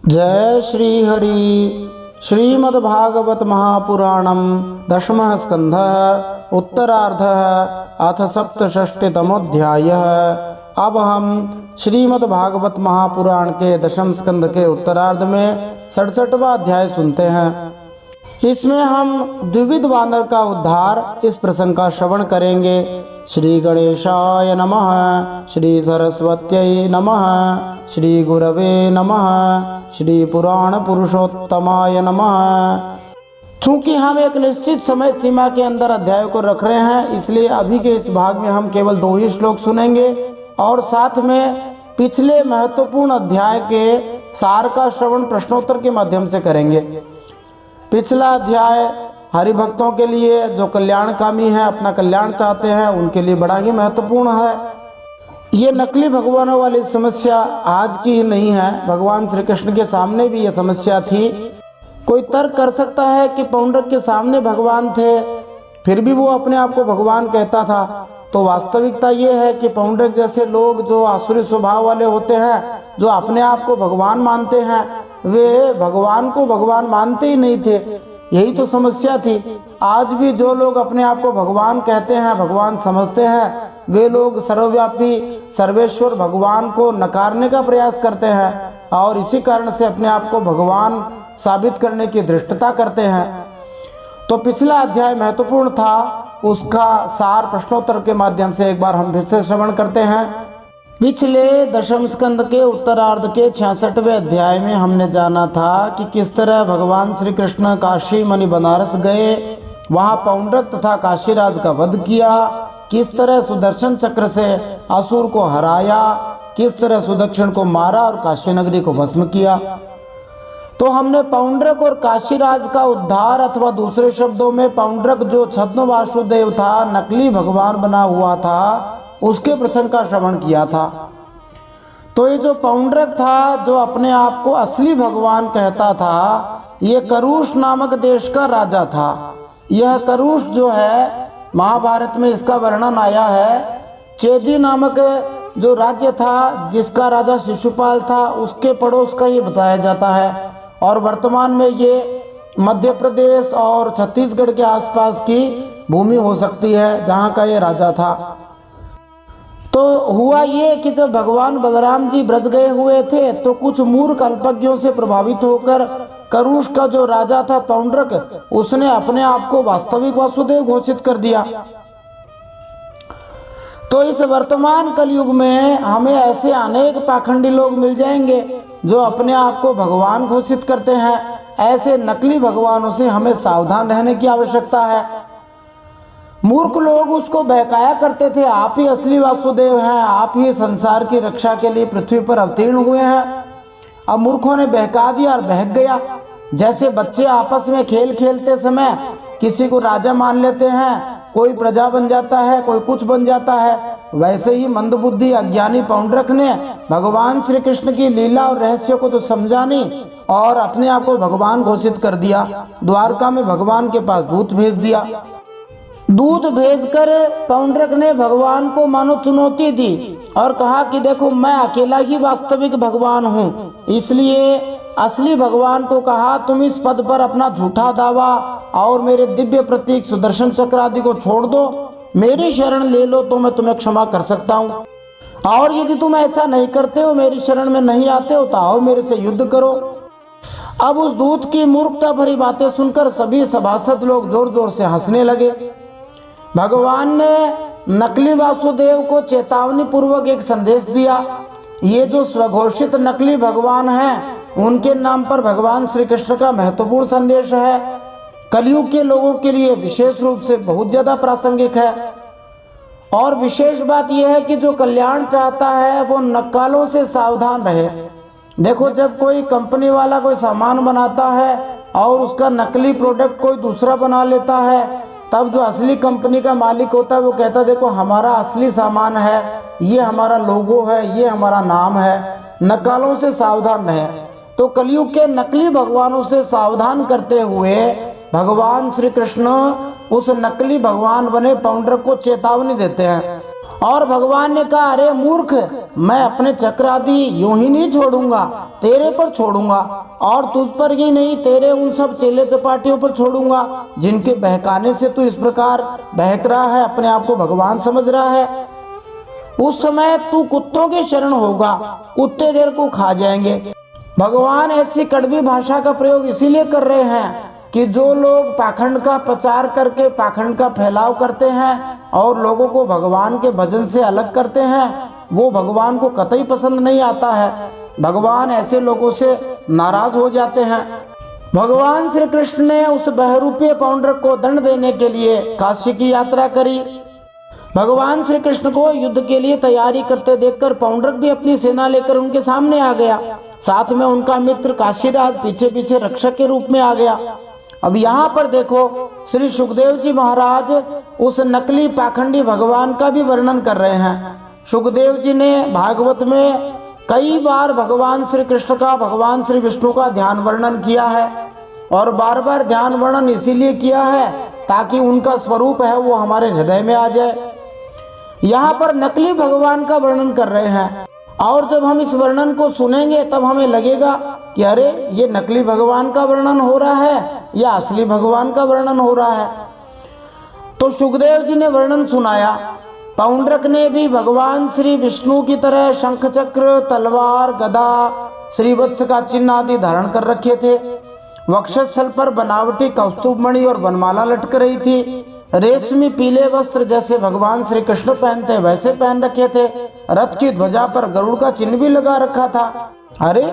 जय श्री हरि। श्रीमद्भागवत महापुराणम दशमः स्कंधः उत्तरार्धः अथ सप्तषष्टितमोऽध्यायः। अब हम श्रीमद्भागवत महापुराण के दशम स्कंध के उत्तरार्ध में 67वां अध्याय सुनते हैं। इसमें हम द्विविध वानर का उद्धार इस प्रसंग का श्रवण करेंगे। श्री गणेशाय नमः, श्री सरस्वत्यै नमः, श्री गुरवे नमः, श्री पुराण पुरुषोत्तमाय नमः। चूंकि हम एक निश्चित समय सीमा के अंदर अध्याय को रख रहे हैं, इसलिए अभी के इस भाग में हम केवल 2 ही श्लोक सुनेंगे और साथ में पिछले महत्वपूर्ण अध्याय के सार का श्रवण प्रश्नोत्तर के माध्यम से करेंगे। पिछला अध्याय हरि भक्तों के लिए, जो कल्याणकामी हैं, अपना कल्याण चाहते हैं, उनके लिए बड़ा ही महत्वपूर्ण है। ये नकली भगवानों वाली समस्या आज की ही नहीं है, भगवान श्री कृष्ण के सामने भी ये समस्या थी। कोई तर्क कर सकता है कि पौंड्रक के सामने भगवान थे, फिर भी वो अपने आप को भगवान कहता था। तो वास्तविकता ये है कि पौंड्रक जैसे लोग जो आसुरी स्वभाव वाले होते हैं, जो अपने आप को भगवान मानते हैं, वे भगवान को भगवान मानते ही नहीं थे। यही तो समस्या थी। आज भी जो लोग अपने आप को भगवान कहते हैं, भगवान समझते हैं, वे लोग सर्वव्यापी सर्वेश्वर भगवान को नकारने का प्रयास करते हैं और इसी कारण से अपने आप को भगवान साबित करने की धृष्टता करते हैं। तो पिछला अध्याय महत्वपूर्ण था, उसका सार प्रश्नोत्तर के माध्यम से एक बार हम फिर से श्रवण करते हैं। पिछले दशम स्कंद के उत्तरार्ध के 66वें अध्याय में हमने जाना था कि किस तरह भगवान श्री कृष्ण काशी मणि बनारस गए, वहाँ पौंड्रक तथा काशीराज का वध किया, किस तरह सुदर्शन चक्र से असुर को हराया, किस तरह सुदक्षिण को मारा और काशी नगरी को भस्म किया। तो हमने पौंड्रक और काशीराज का उद्धार, अथवा दूसरे शब्दों में पौंड्रक जो छद्म वासुदेव था, नकली भगवान बना हुआ था, उसके प्रसंग का श्रवण किया था। तो ये जो पौंड्रक था, जो अपने आप को असली भगवान कहता था, ये करुष नामक देश का राजा था। यह करुष जो है, महाभारत में इसका वर्णन आया है। चेदी नामक जो राज्य था, जिसका राजा शिशुपाल था, उसके पड़ोस का ये बताया जाता है और वर्तमान में ये मध्य प्रदेश और छत्तीसगढ़ के आसपास की भूमि हो सकती है, जहाँ का ये राजा था। तो हुआ ये कि जब भगवान बलराम जी ब्रज गए हुए थे, तो कुछ मूर्ख अल्पज्ञों से प्रभावित होकर करुष का जो राजा था पौंड्रक, उसने अपने आप को वास्तविक वासुदेव घोषित कर दिया। तो इस वर्तमान कलयुग में हमें ऐसे अनेक पाखंडी लोग मिल जाएंगे जो अपने आप को भगवान घोषित करते हैं। ऐसे नकली भगवानों से हमें सावधान रहने की आवश्यकता है। मूर्ख लोग उसको बहकाया करते थे, आप ही असली वासुदेव हैं, आप ही संसार की रक्षा के लिए पृथ्वी पर अवतीर्ण हुए हैं। अब मूर्खों ने बहका दिया और बहक गया। जैसे बच्चे आपस में खेल खेलते समय किसी को राजा मान लेते हैं, कोई प्रजा बन जाता है, कोई कुछ बन जाता है, वैसे ही मंदबुद्धि अज्ञानी पौंड्रक ने भगवान श्री कृष्ण की लीला और रहस्य को तो समझा नहीं और अपने आप को भगवान घोषित कर दिया। द्वारका में भगवान के पास दूत भेज दिया। दूत भेजकर पौंड्रक ने भगवान को मानो चुनौती दी और कहा कि देखो, मैं अकेला ही वास्तविक भगवान हूँ। इसलिए असली भगवान को कहा, तुम इस पद पर अपना झूठा दावा और मेरे दिव्य प्रतीक सुदर्शन चक्र आदि को छोड़ दो, मेरी शरण ले लो तो मैं तुम्हें क्षमा कर सकता हूँ। और यदि तुम ऐसा नहीं करते हो, मेरी शरण में नहीं आते हो, तो आओ मेरे से युद्ध करो। अब उस दूत की मूर्खता भरी बातें सुनकर सभी सभासद लोग जोर जोर से हंसने लगे। भगवान ने नकली वासुदेव को चेतावनी पूर्वक एक संदेश दिया। ये जो स्वघोषित नकली भगवान हैं, उनके नाम पर भगवान श्री कृष्ण का महत्वपूर्ण संदेश है। कलयुग के लोगों के लिए विशेष रूप से बहुत ज्यादा प्रासंगिक है। और विशेष बात यह है कि जो कल्याण चाहता है, वो नक्कालों से सावधान रहे। देखो, जब कोई कंपनी वाला कोई सामान बनाता है और उसका नकली प्रोडक्ट कोई दूसरा बना लेता है, तब जो असली कंपनी का मालिक होता है वो कहता है, देखो हमारा असली सामान है, ये हमारा लोगो है, ये हमारा नाम है। नकालों से सावधान रहे। तो कलयुग के नकली भगवानों से सावधान करते हुए भगवान श्री कृष्ण उस नकली भगवान बने पौंड्रक को चेतावनी देते हैं और भगवान ने कहा, अरे मूर्ख, मैं अपने चक्र आदि यूं ही नहीं छोड़ूंगा, तेरे पर छोड़ूंगा, और तुझ पर ही नहीं, तेरे उन सब चेले चपाटियों पर छोड़ूंगा जिनके बहकाने से तू इस प्रकार बहक रहा है, अपने आप को भगवान समझ रहा है। उस समय तू कुत्तों के शरण होगा, कुत्ते देर को खा जाएंगे। भगवान ऐसी कड़वी भाषा का प्रयोग इसीलिए कर रहे हैं कि जो लोग पाखंड का प्रचार करके पाखंड का फैलाव करते हैं और लोगों को भगवान के भजन से अलग करते हैं, वो भगवान को कतई पसंद नहीं आता है। भगवान ऐसे लोगों से नाराज हो जाते हैं। भगवान श्री कृष्ण ने उस बहरूपीय पौंड्रक को दंड देने के लिए काशी की यात्रा करी। भगवान श्री कृष्ण को युद्ध के लिए तैयारी करते देखकर पौंड्रक भी अपनी सेना लेकर उनके सामने आ गया। साथ में उनका मित्र काशीराज पीछे पीछे रक्षक के रूप में आ गया। अब यहाँ पर देखो, श्री सुखदेव जी महाराज उस नकली पाखंडी भगवान का भी वर्णन कर रहे हैं। सुखदेव जी ने भागवत में कई बार भगवान श्री कृष्ण का, भगवान श्री विष्णु का ध्यान वर्णन किया है, और बार बार ध्यान वर्णन इसीलिए किया है ताकि उनका स्वरूप है वो हमारे हृदय में आ जाए। यहाँ पर नकली भगवान का वर्णन कर रहे हैं, और जब हम इस वर्णन को सुनेंगे तब हमें लगेगा कि अरे ये नकली भगवान का वर्णन हो रहा है या असली भगवान का वर्णन हो रहा है। तो सुखदेव जी ने वर्णन सुनाया। पौंड्रक ने भी भगवान श्री विष्णु की तरह शंख चक्र, तलवार, गदा, श्रीवत्स का चिन्ह आदि धारण कर रखे थे। वक्षस्थल पर बनावटी कौस्तुभ मणि और वनमाला लटक रही थी। रेशमी पीले वस्त्र जैसे भगवान श्री कृष्ण पहनते वैसे पहन रखे थे। रथ की ध्वजा पर गरुड़ का चिन्ह भी लगा रखा था। अरे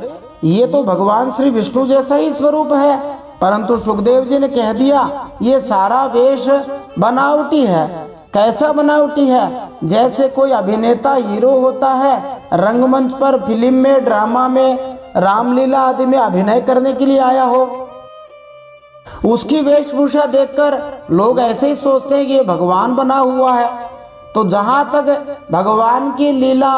ये तो भगवान श्री विष्णु जैसा ही स्वरूप है, परंतु सुखदेव जी ने कह दिया ये सारा वेश बनावटी है। कैसा बनावटी है? जैसे कोई अभिनेता हीरो होता है, रंगमंच पर, फिल्म में, ड्रामा में, रामलीला आदि में अभिनय करने के लिए आया हो। उसकी वेशभूषा देखकर लोग ऐसे ही सोचते हैं कि ये भगवान बना हुआ है। तो जहाँ तक भगवान की लीला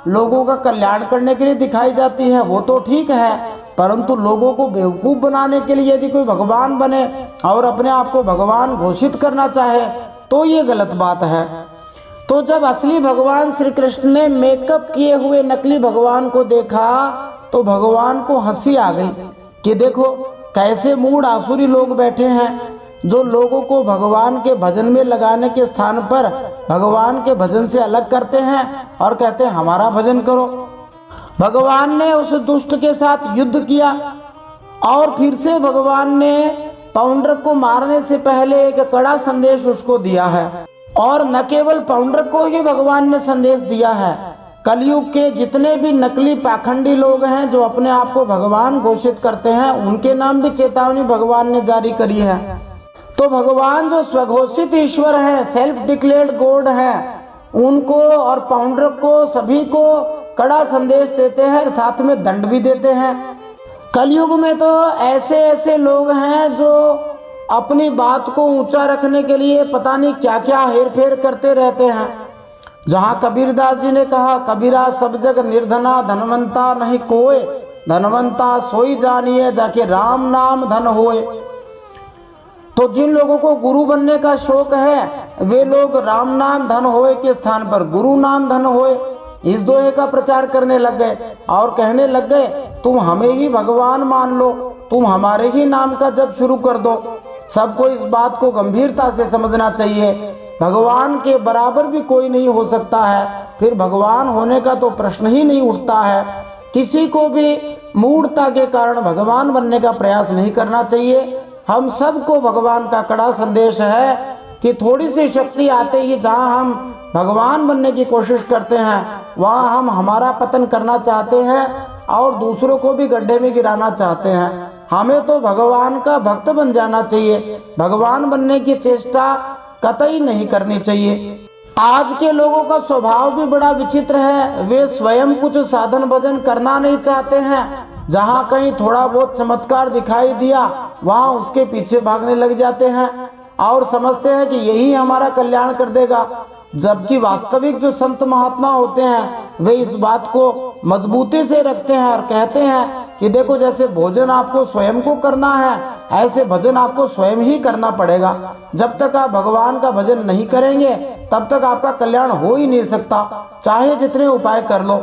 लोगों का कल्याण करने के लिए दिखाई जाती है वो तो ठीक है, परंतु लोगों को बेवकूफ़ बनाने के लिए यदि कोई भगवान बने और अपने आप को भगवान घोषित करना चाहे तो ये गलत बात है। तो जब असली भगवान श्री कृष्ण ने मेकअप किए हुए नकली भगवान को देखा तो भगवान को हंसी आ गई कि देखो कैसे मूढ़ आसुरी लोग बैठे हैं जो लोगों को भगवान के भजन में लगाने के स्थान पर भगवान के भजन से अलग करते हैं और कहते हैं हमारा भजन करो। भगवान ने उस दुष्ट के साथ युद्ध किया और फिर से भगवान ने पौंड्रक को मारने से पहले एक कड़ा संदेश उसको दिया है। और न केवल पौंड्रक को ही भगवान ने संदेश दिया है, कलयुग के जितने भी नकली पाखंडी लोग हैं जो अपने आप को भगवान घोषित करते हैं उनके नाम भी चेतावनी भगवान ने जारी करी है। तो भगवान जो स्वघोषित ईश्वर है, सेल्फ डिक्लेयर्ड गॉड है, उनको और पौंड्रक को सभी को कड़ा संदेश देते हैं, साथ में दंड भी देते हैं। कलयुग में तो ऐसे ऐसे लोग हैं जो अपनी बात को ऊंचा रखने के लिए पता नहीं क्या क्या हेर फेर करते रहते हैं। जहाँ कबीरदास जी ने कहा, कबीरा सब जग निर्धना, धनवंता नहीं कोय, धनवंता सोई जानिए जाके राम नाम धन होए। तो जिन लोगों को गुरु बनने का शौक है वे लोग राम नाम धन होए के स्थान पर गुरु नाम धन होए इस दोहे का प्रचार करने लग गए और कहने लग गए तुम हमें ही भगवान मान लो, तुम हमारे ही नाम का जप शुरू कर दो। सबको इस बात को गंभीरता से समझना चाहिए। भगवान के बराबर भी कोई नहीं हो सकता है, फिर भगवान होने का तो प्रश्न ही नहीं उठता है। किसी को भी मूढ़ता के कारण भगवान बनने का प्रयास नहीं करना चाहिए। हम सबको भगवान का कड़ा संदेश है कि थोड़ी सी शक्ति आते ही जहाँ हम भगवान बनने की कोशिश करते हैं वहाँ हम हमारा पतन करना चाहते हैं और दूसरों को भी गड्ढे में गिराना चाहते हैं। हमें तो भगवान का भक्त बन जाना चाहिए, भगवान बनने की चेष्टा कतई नहीं करनी चाहिए। आज के लोगों का स्वभाव भी बड़ा विचित्र है, वे स्वयं कुछ साधन भजन करना नहीं चाहते हैं। जहाँ कहीं थोड़ा बहुत चमत्कार दिखाई दिया वहाँ उसके पीछे भागने लग जाते हैं और समझते हैं कि यही हमारा कल्याण कर देगा, जबकि वास्तविक जो संत महात्मा होते हैं वे इस बात को मजबूती से रखते हैं और कहते हैं कि देखो जैसे भोजन आपको स्वयं को करना है ऐसे भजन आपको स्वयं ही करना पड़ेगा। जब तक आप भगवान का भजन नहीं करेंगे तब तक आपका कल्याण हो ही नहीं सकता, चाहे जितने उपाय कर लो।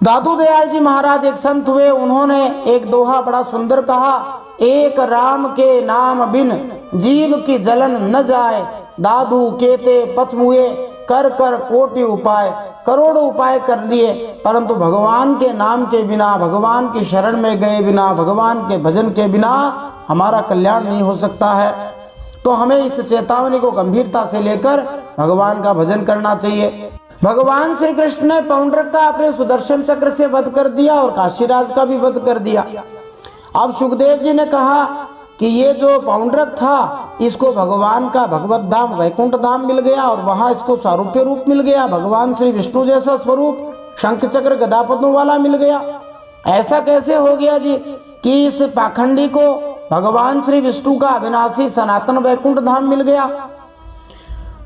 दादू दयाल जी महाराज एक संत हुए, उन्होंने एक दोहा बड़ा सुंदर कहा, एक राम के नाम बिन जीव की जलन न जाए, दादू केते पचमुए कर कर कोटि उपाय। करोड़ों उपाय कर लिए परंतु भगवान के नाम के बिना, भगवान की शरण में गए बिना, भगवान के भजन के बिना हमारा कल्याण नहीं हो सकता है। तो हमें इस चेतावनी को गंभीरता से लेकर भगवान का भजन करना चाहिए। भगवान श्री कृष्ण ने पौंड्रक का अपने सुदर्शन चक्र से वध कर दिया और काशीराज का भी वध कर दिया। अब सुखदेव जी ने कहा कि ये जो पौंड्रक था इसको भगवान का भगवत धाम वैकुंठ धाम मिल गया और वहां इसको सारूप्य रूप मिल गया, भगवान श्री विष्णु जैसा स्वरूप शंख चक्र गदा पद्मों वाला मिल गया। ऐसा कैसे हो गया जी कि इस पाखंडी को भगवान श्री विष्णु का अविनाशी सनातन वैकुंठ धाम मिल गया?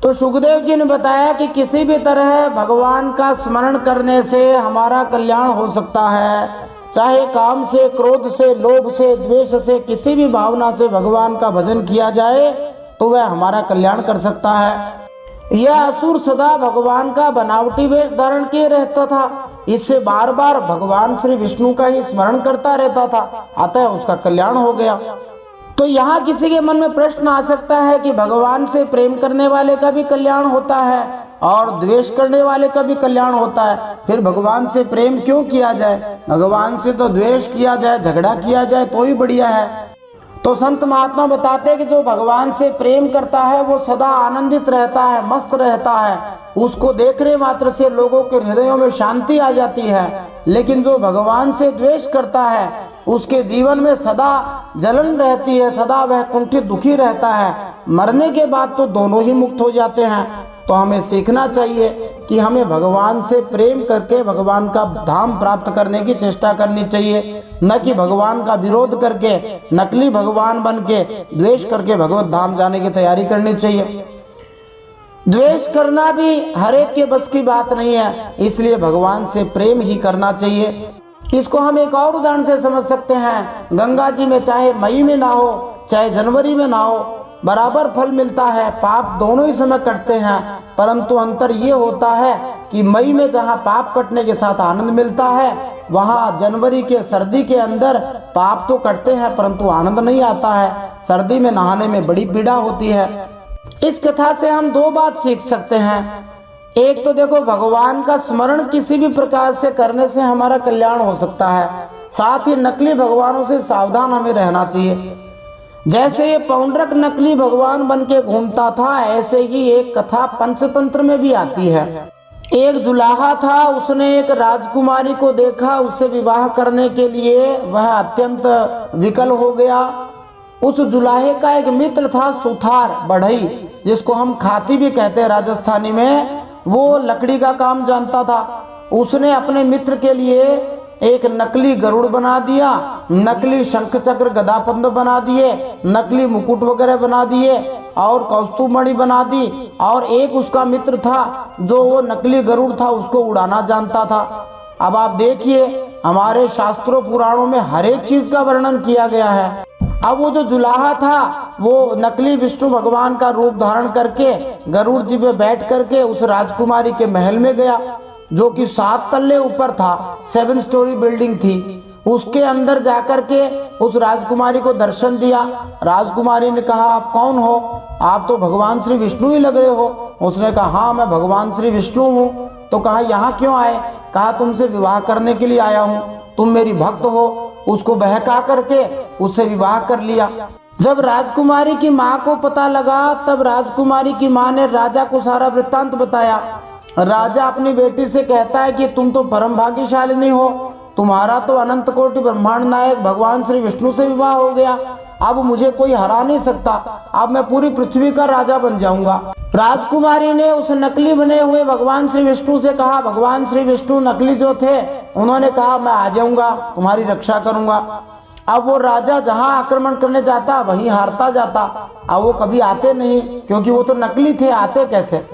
तो सुखदेव जी ने बताया कि किसी भी तरह भगवान का स्मरण करने से हमारा कल्याण हो सकता है, चाहे काम से, क्रोध से, लोभ से, द्वेष से, किसी भी भावना से भगवान का भजन किया जाए तो वह हमारा कल्याण कर सकता है। यह असुर सदा भगवान का बनावटी वेश धारण किए रहता था, इससे बार बार भगवान श्री विष्णु का ही स्मरण करता रहता था, अतः उसका कल्याण हो गया। तो यहाँ किसी के मन में प्रश्न आ सकता है कि भगवान से प्रेम करने वाले का भी कल्याण होता है और द्वेष करने वाले का भी कल्याण होता है, फिर भगवान से प्रेम क्यों किया जाए? भगवान से तो द्वेष किया जाए, झगड़ा किया जाए तो ही बढ़िया है। तो संत महात्मा बताते हैं कि जो भगवान से प्रेम करता है वो सदा आनंदित रहता है, मस्त रहता है, उसको देखने मात्र से लोगों के हृदयों में शांति आ जाती है। लेकिन जो भगवान से द्वेष करता है उसके जीवन में सदा जलन रहती है, सदा वह कुंठित दुखी रहता है, मरने के बाद तो दोनों ही मुक्त हो जाते हैं। तो हमें सीखना चाहिए कि हमें भगवान से प्रेम करके भगवान का धाम प्राप्त करने की चेष्टा करनी चाहिए, न कि भगवान का विरोध करके, नकली भगवान बन के, द्वेष करके भगवत धाम जाने की तैयारी करनी चाहिए। द्वेष करना भी हर एक के बस की बात नहीं है, इसलिए भगवान से प्रेम ही करना चाहिए। इसको हम एक और उदाहरण से समझ सकते हैं। गंगा जी में चाहे मई में ना हो चाहे जनवरी में ना हो, बराबर फल मिलता है, पाप दोनों ही समय कटते हैं, परंतु अंतर ये होता है कि मई में जहाँ पाप कटने के साथ आनंद मिलता है, वहाँ जनवरी के सर्दी के अंदर पाप तो कटते हैं परंतु आनंद नहीं आता है। सर्दी में नहाने में बड़ी पीड़ा होती है। इस कथा से हम दो बात सीख सकते हैं। एक तो देखो, भगवान का स्मरण किसी भी प्रकार से करने से हमारा कल्याण हो सकता है, साथ ही नकली भगवानों से सावधान हमें रहना चाहिए। जैसे ये पौंड्रक नकली भगवान बन के घूमता था, ऐसे ही एक कथा पंचतंत्र में भी आती है। एक जुलाहा था, उसने एक राजकुमारी को देखा, उससे विवाह करने के लिए वह अत्यंत विकल हो गया। उस जुलाहे का एक मित्र था सुथार बढ़ई, जिसको हम खाती भी कहते हैं राजस्थानी में, वो लकड़ी का काम जानता था। उसने अपने मित्र के लिए एक नकली गरुड़ बना दिया, नकली शंख चक्र गदा पद्म बना दिए, नकली मुकुट वगैरह बना दिए और कौस्तुभमणि बना दी। और एक उसका मित्र था जो वो नकली गरुड़ था, उसको उड़ाना जानता था। अब आप देखिए, हमारे शास्त्रों पुराणों में हर एक चीज का वर्णन किया गया है। अब वो जो जुलाहा था वो नकली विष्णु भगवान का रूप धारण करके गरुड़ जी पे बैठ करके उस राजकुमारी के महल में गया, जो कि 7 तल्ले ऊपर था, 7 स्टोरी बिल्डिंग थी। उसके अंदर जाकर के उस राजकुमारी को दर्शन दिया। राजकुमारी ने कहा, आप कौन हो? आप तो भगवान श्री विष्णु ही लग रहे हो। उसने कहा, हाँ मैं भगवान श्री विष्णु हूँ। तो कहा, यहाँ क्यों आए? कहा, तुमसे विवाह करने के लिए आया हूँ, तुम मेरी भक्त हो। उसको बहका करके उससे विवाह कर लिया। जब राजकुमारी की माँ को पता लगा, तब राजकुमारी की माँ ने राजा को सारा वृत्तांत बताया। राजा अपनी बेटी से कहता है कि तुम तो परम भाग्यशालिनी हो, तुम्हारा तो अनंत कोटि ब्रह्मांड नायक भगवान श्री विष्णु से विवाह हो गया। अब मुझे कोई हरा नहीं सकता, अब मैं पूरी पृथ्वी का राजा बन जाऊंगा। राजकुमारी ने उस नकली बने हुए भगवान श्री विष्णु से कहा, भगवान श्री विष्णु नकली जो थे उन्होंने कहा, मैं आ जाऊंगा, तुम्हारी रक्षा करूंगा। अब वो राजा जहां आक्रमण करने जाता वहीं हारता जाता। अब वो कभी आते नहीं, क्योंकि वो तो नकली थे, आते कैसे?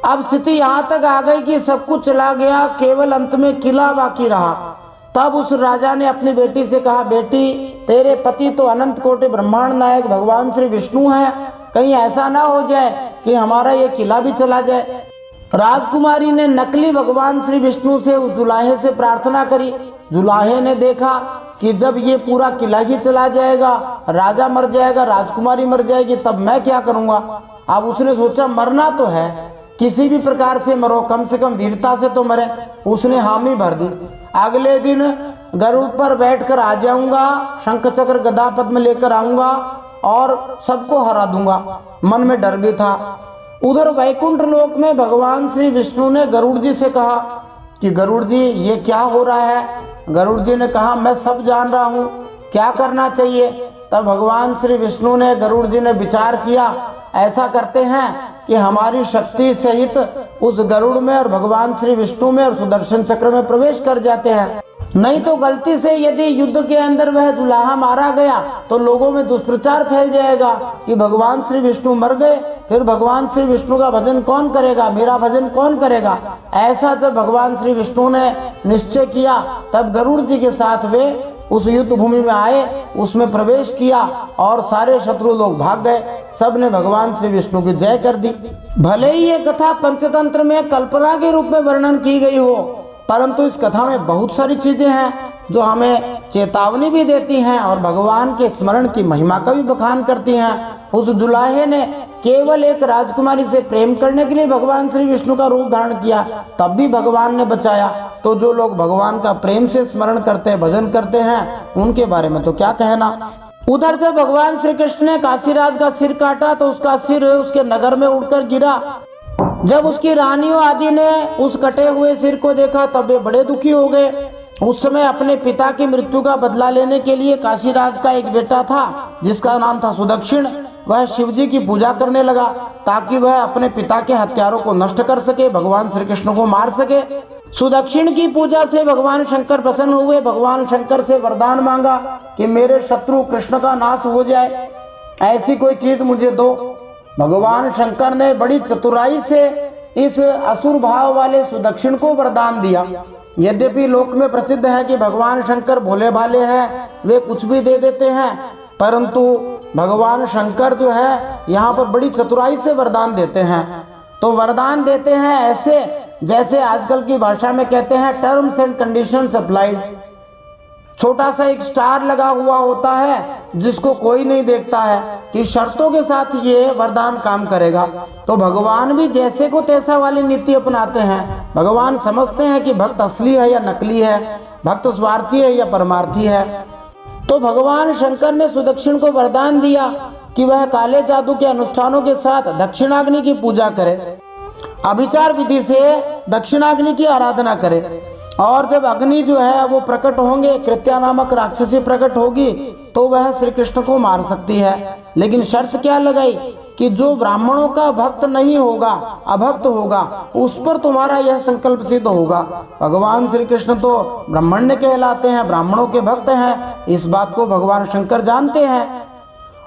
अब स्थिति यहाँ तक आ गई कि सब कुछ चला गया, केवल अंत में किला बाकी रहा। तब उस राजा ने अपनी बेटी से कहा, बेटी तेरे पति तो अनंत कोटि ब्रह्मांड नायक भगवान श्री विष्णु हैं, कहीं ऐसा ना हो जाए कि हमारा ये किला भी चला जाए। राजकुमारी ने नकली भगवान श्री विष्णु से उस जुलाहे से प्रार्थना करी। जुलाहे ने देखा कि जब ये पूरा किला ही चला जाएगा, राजा मर जाएगा, राजकुमारी मर जाएगी, तब मैं क्या करूंगा। अब उसने सोचा मरना तो है, किसी भी प्रकार से मरो, कम से कम वीरता से तो मरे। उसने हामी भर दी। अगले दिन गरुड़ पर बैठकर आ जाऊंगा, शंख चक्र गदा पद्म लेकर आऊंगा और सबको हरा दूंगा। मन में डर भी था। उधर वैकुंठ लोक में भगवान श्री विष्णु ने गरुड़ जी से कहा कि गरुड़ जी ये क्या हो रहा है। गरुड़ जी ने कहा मैं सब जान रहा हूँ, क्या करना चाहिए। तब भगवान श्री विष्णु ने, गरुड़ जी ने विचार किया, ऐसा करते हैं कि हमारी शक्ति सहित उस गरुड़ में और भगवान श्री विष्णु में और सुदर्शन चक्र में प्रवेश कर जाते हैं। नहीं तो गलती से यदि युद्ध के अंदर वह जुलाहा मारा गया तो लोगों में दुष्प्रचार फैल जाएगा कि भगवान श्री विष्णु मर गए, फिर भगवान श्री विष्णु का भजन कौन करेगा, मेरा भजन कौन करेगा। ऐसा जब भगवान श्री विष्णु ने निश्चय किया, तब गरुड़ जी के साथ वे उस युद्ध भूमि में आए, उसमें प्रवेश किया और सारे शत्रु लोग भाग गए। सब ने भगवान श्री विष्णु की जय कर दी। भले ही ये कथा पंचतंत्र में कल्पना के रूप में वर्णन की गई हो, परंतु इस कथा में बहुत सारी चीजें हैं जो हमें चेतावनी भी देती हैं और भगवान के स्मरण की महिमा का भी बखान करती हैं। उस जुलाहे ने केवल एक राजकुमारी से प्रेम करने के लिए भगवान श्री विष्णु का रूप धारण किया, तब भी भगवान ने बचाया। तो जो लोग भगवान का प्रेम से स्मरण करते हैं, भजन करते हैं, उनके बारे में तो क्या कहना। उधर जब भगवान श्री कृष्ण ने काशीराज का सिर काटा तो उसका सिर उसके नगर में उड़कर गिरा। जब उसकी रानियों आदि ने उस कटे हुए सिर को देखा तब वे बड़े दुखी हो गए। उस समय अपने पिता की मृत्यु का बदला लेने के लिए काशीराज का एक बेटा था जिसका नाम था सुदक्षिण। वह शिवजी की पूजा करने लगा ताकि वह अपने पिता के हत्यारों को नष्ट कर सके, भगवान श्री कृष्ण को मार सके। सुदक्षिण की पूजा से भगवान शंकर प्रसन्न हुए। भगवान शंकर से वरदान मांगा कि मेरे शत्रु कृष्ण का नाश हो जाए, ऐसी कोई चीज मुझे दो। भगवान शंकर ने बड़ी चतुराई से इस असुर भाव वाले सुदक्षिण को वरदान दिया। यद्यपि लोक में प्रसिद्ध है कि भगवान शंकर भोले भाले हैं, वे कुछ भी दे देते हैं, परंतु भगवान शंकर जो है यहाँ पर बड़ी चतुराई से वरदान देते हैं। तो वरदान देते हैं ऐसे जैसे आजकल की भाषा में कहते हैं टर्म्स एंड कंडीशंस अप्लाइड। छोटा सा एक स्टार लगा हुआ होता है जिसको कोई नहीं देखता है कि शर्तों के साथ ये वरदान काम करेगा। तो भगवान भी जैसे को तैसा वाली नीति अपनाते हैं। भगवान समझते हैं कि भक्त असली है या नकली है, भक्त स्वार्थी है या परमार्थी है। तो भगवान शंकर ने सुदक्षिण को वरदान दिया कि वह काले जादू के अनुष्ठानों के साथ दक्षिणाग्नि की पूजा करे, अभिचार विधि से दक्षिणाग्नि की आराधना करे। और जब अग्नि जो है वो प्रकट होंगे, कृत्या नामक राक्षसी प्रकट होगी, तो वह श्री कृष्ण को मार सकती है। लेकिन शर्त क्या लगाई कि जो ब्राह्मणों का भक्त नहीं होगा, अभक्त होगा, उस पर तुम्हारा यह संकल्प सिद्ध होगा। भगवान श्री कृष्ण तो ब्राह्मण्य कहलाते हैं, ब्राह्मणों के भक्त हैं, इस बात को भगवान शंकर जानते हैं।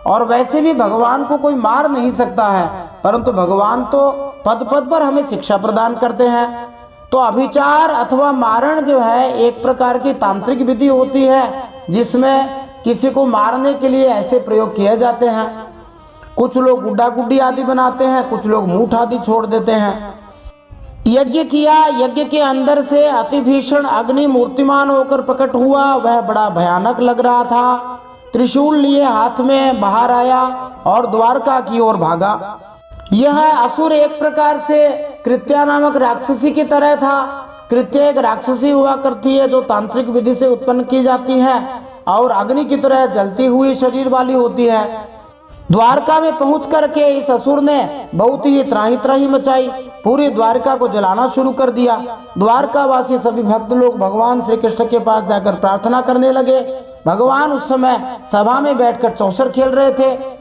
और वैसे भी भगवान को कोई मार नहीं सकता है, परंतु भगवान तो पद पद पर हमें शिक्षा प्रदान करते हैं। तो अभिचार अथवा मारण जो है एक प्रकार की तांत्रिक विधि होती है जिसमें किसी को मारने के लिए ऐसे प्रयोग किए जाते हैं। कुछ लोग गुड्डा गुड्डी आदि बनाते हैं, कुछ लोग मूठ आदि छोड़ देते हैं। यज्ञ किया, यज्ञ के अंदर से अति भीषण अग्नि मूर्तिमान होकर प्रकट हुआ। वह बड़ा भयानक लग रहा था। त्रिशूल लिए हाथ में बाहर आया और द्वारका की ओर भागा। यह असुर एक प्रकार से कृत्या नामक राक्षसी की तरह था। कृत्या एक राक्षसी हुआ करती है जो तांत्रिक विधि से उत्पन्न की जाती है और अग्नि की तरह जलती हुई शरीर वाली होती है। द्वारका में पहुंच करके इस असुर ने बहुत ही त्राही त्राही मचाई, पूरी द्वारका को जलाना शुरू कर दिया। द्वारकावासी सभी भक्त लोग भगवान श्री कृष्ण के पास जाकर प्रार्थना करने लगे। भगवान उस समय सभा में बैठकर चौसर खेल रहे थे।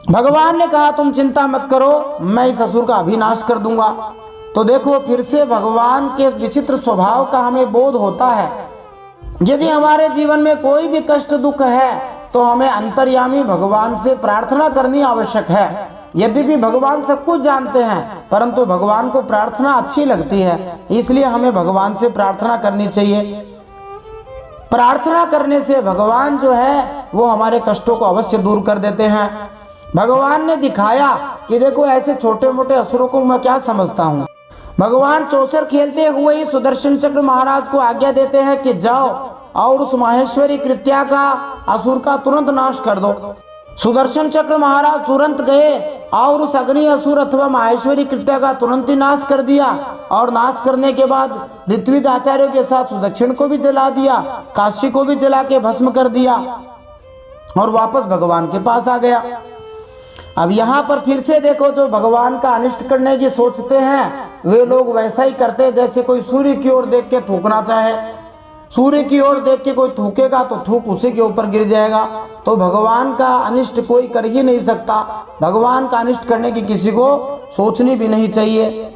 भगवान ने कहा तुम चिंता मत करो, मैं इस असुर का अभिनाश कर दूंगा। तो देखो फिर से भगवान के विचित्र स्वभाव का हमें बोध होता है। यदि हमारे जीवन में कोई भी कष्ट दुख है तो हमें अंतर्यामी भगवान से प्रार्थना करनी आवश्यक है। यद्यपि भगवान सब कुछ जानते हैं, परंतु भगवान को प्रार्थना अच्छी लगती है, इसलिए हमें भगवान से प्रार्थना करनी चाहिए। प्रार्थना करने से भगवान जो है वो हमारे कष्टों को अवश्य दूर कर देते हैं। भगवान ने दिखाया कि देखो ऐसे छोटे मोटे असुरों को मैं क्या समझता हूँ। भगवान चौसर खेलते हुए ही सुदर्शन चक्र महाराज को आज्ञा देते हैं कि जाओ और उस माहेश्वरी कृत्या का असुर का तुरंत नाश कर दो। सुदर्शन चक्र महाराज तुरंत गए और उस अग्नि असुर अथवा माहेश्वरी कृत्या का तुरंत ही नाश कर दिया। और नाश करने के बाद ऋत्विज आचार्यों के साथ सुदक्षिण को भी जला दिया, काशी को भी जला के भस्म कर दिया और वापस भगवान के पास आ गया। अब यहाँ पर फिर से देखो, जो भगवान का अनिष्ट करने की सोचते हैं वे लोग वैसा ही करते हैं जैसे कोई सूर्य की ओर देख के थूकना चाहे। सूर्य की ओर देख के कोई थूकेगा तो थूक उसी के ऊपर गिर जाएगा। तो भगवान का अनिष्ट कोई कर ही नहीं सकता। भगवान का अनिष्ट करने की किसी को सोचनी भी नहीं चाहिए।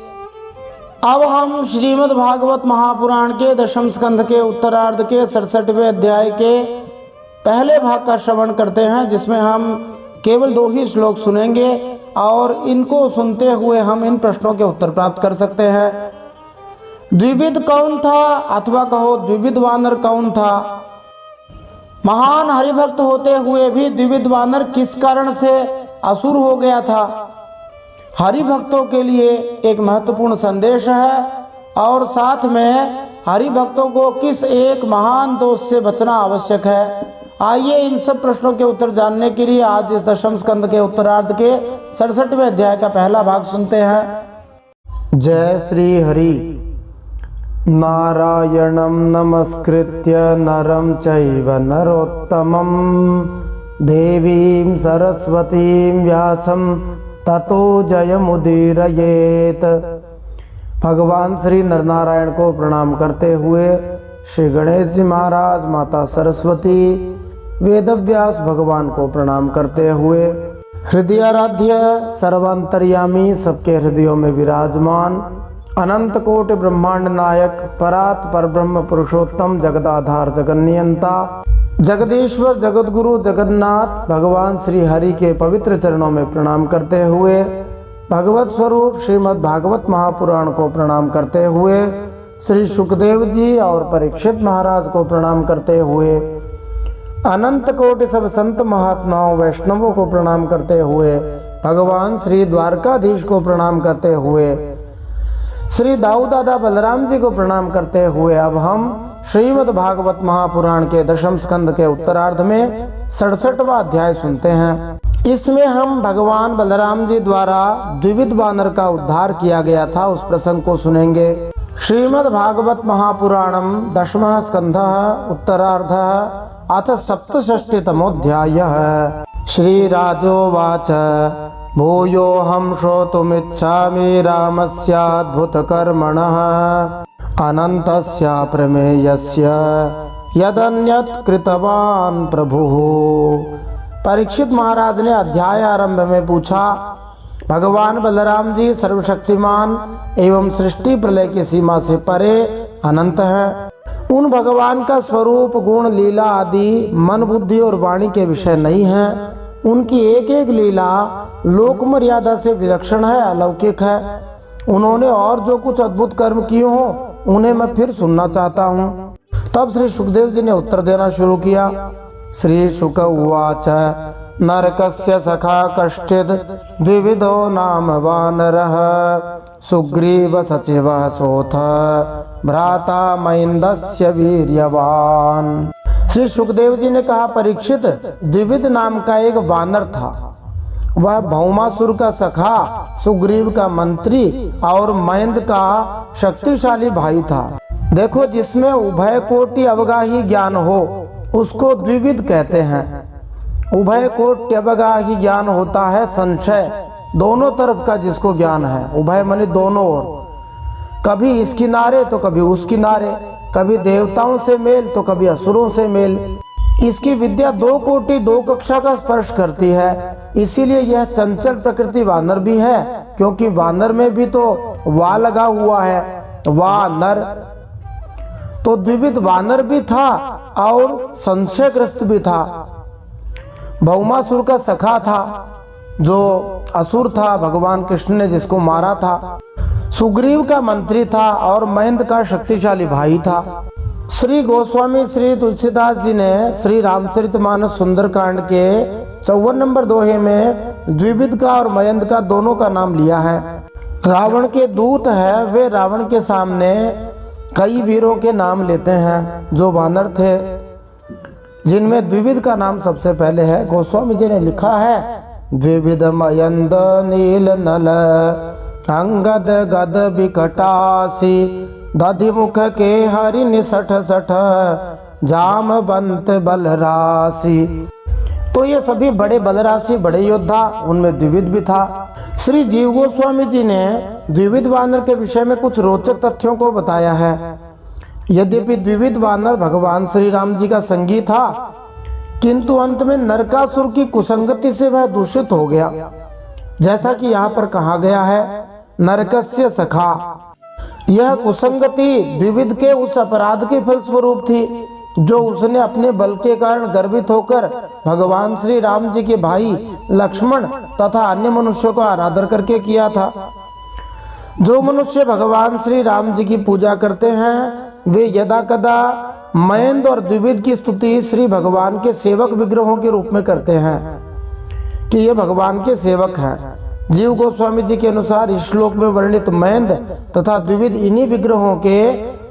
अब हम श्रीमद् भागवत महापुराण के दशम स्कंध के उत्तरार्ध के 67वें अध्याय के पहले भाग का श्रवण करते हैं, जिसमें हम केवल 2 ही श्लोक सुनेंगे और इनको सुनते हुए हम इन प्रश्नों के उत्तर प्राप्त कर सकते हैं। द्विविध कौन था, अथवा कहो द्विविध वानर कौन था? महान हरिभक्त होते हुए भी द्विविध वानर किस कारण से असुर हो गया था? हरिभक्तों के लिए एक महत्वपूर्ण संदेश है और साथ में हरिभक्तों को किस एक महान दोष से बचना आवश्यक है। आइए इन सब प्रश्नों के उत्तर जानने के लिए आज इस दशम स्कंद के उत्तरार्ध के 67वें अध्याय का पहला भाग सुनते हैं। जय श्री हरि। नारायणं नमस्कृत्य नरं चैव नरोत्तमं देवीं सरस्वतीं व्यासं ततो जयमुदीरयेत। भगवान श्री नरनारायण को प्रणाम करते हुए श्री गणेश जी महाराज, माता सरस्वती, वेदव्यास भगवान को प्रणाम करते हुए हृदयाराध्य सर्वांतर्यामी, सबके हृदयों में विराजमान, अनंत कोटि ब्रह्मांड नायक, परात परब्रह्म पुरुषोत्तम, जगदाधार जगन्नियंता, जगदीश्वर जगतगुरु जगन्नाथ भगवान श्री हरि के पवित्र चरणों में प्रणाम करते हुए, भगवत स्वरूप श्रीमद् भागवत महापुराण को प्रणाम करते हुए, श्री सुखदेव जी और परीक्षित महाराज को प्रणाम करते हुए, अनंत कोटि सब संत महात्माओं वैष्णवों को प्रणाम करते हुए, भगवान श्री द्वारकाधीश को प्रणाम करते हुए, श्री दाऊ दादा बलराम जी को प्रणाम करते हुए अब हम श्रीमद् भागवत महापुराण के दशम स्कंद के उत्तरार्ध में 67वां अध्याय सुनते हैं। इसमें हम भगवान बलराम जी द्वारा द्विविध वानर का उद्धार किया गया था उस प्रसंग को सुनेंगे। श्रीमद् भागवत महापुराणम दशमः स्कंधः उत्तरार्धः अथ सप्तषष्टितमोऽध्यायः। श्रीराजोवाच भूयोऽहं श्रोतुमिच्छामि रामस्याद्भुतकर्मणः अनन्तस्य प्रमेयस्य यदन्यत् कृतवान् प्रभुः। परीक्षित महाराज ने अध्याय आरंभ में पूछा, भगवान बलराम जी सर्वशक्तिमान एवं सृष्टि प्रलय की सीमा से परे अनंत हैं। उन भगवान का स्वरूप, गुण, लीला आदि मन, बुद्धि और वाणी के विषय नहीं है। उनकी एक एक लीला लोक मर्यादा से विलक्षण है, अलौकिक है। उन्होंने और जो कुछ अद्भुत कर्म किए हों उन्हें मैं फिर सुनना चाहता हूँ। तब श्री सुखदेव जी ने उत्तर देना शुरू किया। श्री शुक उवाच नरकस्य सखा कश्चिद् द्विविधो नाम वानरः सुग्रीव सचिवः सोऽथ भ्राता महेन्द्रस्य वीर्यवान। श्री सुखदेव जी ने कहा, परीक्षित, द्विविध नाम का एक वानर था। वह भौमासुर का सखा, सुग्रीव का मंत्री और महेंद्र का शक्तिशाली भाई था। देखो, जिसमें उभय कोटि अवगाही ज्ञान हो उसको द्विविध कहते हैं। उभय कोटि अवगाही ज्ञान होता है संशय, दोनों तरफ का जिसको ज्ञान है। उभय माने दोनों ओर, कभी इस किनारे तो कभी उस किनारे, कभी देवताओं से मेल तो कभी असुरों से मेल। इसकी विद्या 2 कोटि 2 कक्षा का स्पर्श करती है। इसीलिए यह चंचल प्रकृति वानर भी है, क्योंकि वानर में भी तो वा लगा हुआ है, वानर। तो द्विविध वानर भी था और संशयग्रस्त भी था। भौमासुर का सखा था, जो असुर था, भगवान कृष्ण ने जिसको मारा था। सुग्रीव का मंत्री था और महेंद्र का शक्तिशाली भाई था। श्री गोस्वामी श्री तुलसीदास जी ने श्री रामचरितमानस सुंदरकांड के 54 नंबर दोहे में द्विविध का और मयंद का दोनों का नाम लिया है। रावण के दूत है, वे रावण के सामने कई वीरों के नाम लेते हैं जो वानर थे, जिनमें द्विविध का नाम सबसे पहले है। गोस्वामी जी ने लिखा है, द्विविध मयंद नील नल अंगद गद बिकटासी दधिमुख के हरि निसठ सठ जामवंत बलराशि। तो ये सभी बड़े बलराशि, बड़े योद्धा, उनमें द्विविध भी था। श्री जीव गोस्वामी जी ने द्विविध वानर के विषय में कुछ रोचक तथ्यों को बताया है। यद्यपि द्विविध वानर भगवान श्री राम जी का संगी था, किंतु अंत में नरकासुर की कुसंगति से वह दूषित हो गया। जैसा कि यहाँ पर कहा गया है, नरकस्य सखा। यह कुसंगति द्विविध के उस अपराध के फलस्वरूप थी जो उसने अपने बल के कारण गर्वित होकर भगवान श्री राम जी के भाई लक्ष्मण तथा अन्य मनुष्यों का अनादर करके किया था। जो मनुष्य भगवान श्री राम जी की पूजा करते हैं वे यदा कदा मयंद और द्विविध की स्तुति श्री भगवान के सेवक विग्रहों के रूप में करते हैं कि ये भगवान के सेवक हैं। जीव गोस्वामी जी के अनुसार इस श्लोक में वर्णित मयंद तथा द्विविध इन्हीं विग्रहों के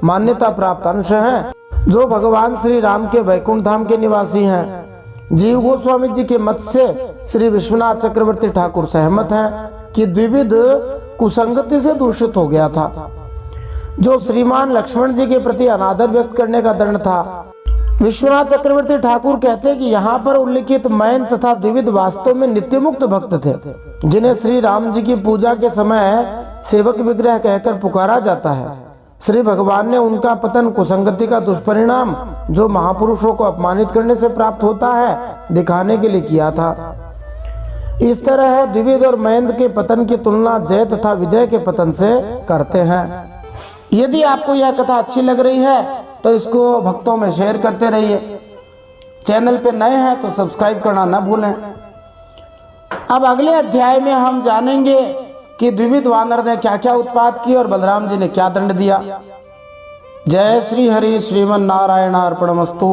मान्यता प्राप्त अंश हैं जो भगवान श्री राम के वैकुंठ धाम के निवासी हैं। जीव गोस्वामी जी के मत से श्री विश्वनाथ चक्रवर्ती ठाकुर सहमत हैं कि द्विविध कुसंगति से दूषित हो गया था। जो श्रीमान लक्ष्मण जी के प्रति अनादर व्यक्त करने का दंड था। विश्वनाथ चक्रवर्ती ठाकुर कहते हैं कि यहाँ पर उल्लिखित मयंद तथा द्विविध वास्तव में नित्य मुक्त भक्त थे, जिन्हें श्री राम जी की पूजा के समय सेवक विग्रह कहकर पुकारा जाता है। श्री भगवान ने उनका पतन कुसंगति का दुष्परिणाम जो महापुरुषों को अपमानित करने से प्राप्त होता है दिखाने के लिए किया था। इस तरह द्विविध और मयंद के पतन की तुलना जय तथा विजय के पतन से करते हैं। यदि आपको यह कथा अच्छी लग रही है तो इसको भक्तों में शेयर करते रहिए। चैनल पे नए हैं तो सब्सक्राइब करना न भूलें। अब अगले अध्याय में हम जानेंगे कि द्विविध वानर ने क्या क्या उत्पात किए और बलराम जी ने क्या दंड दिया। जय श्री हरि श्रीमन नारायण अर्पणमस्तु।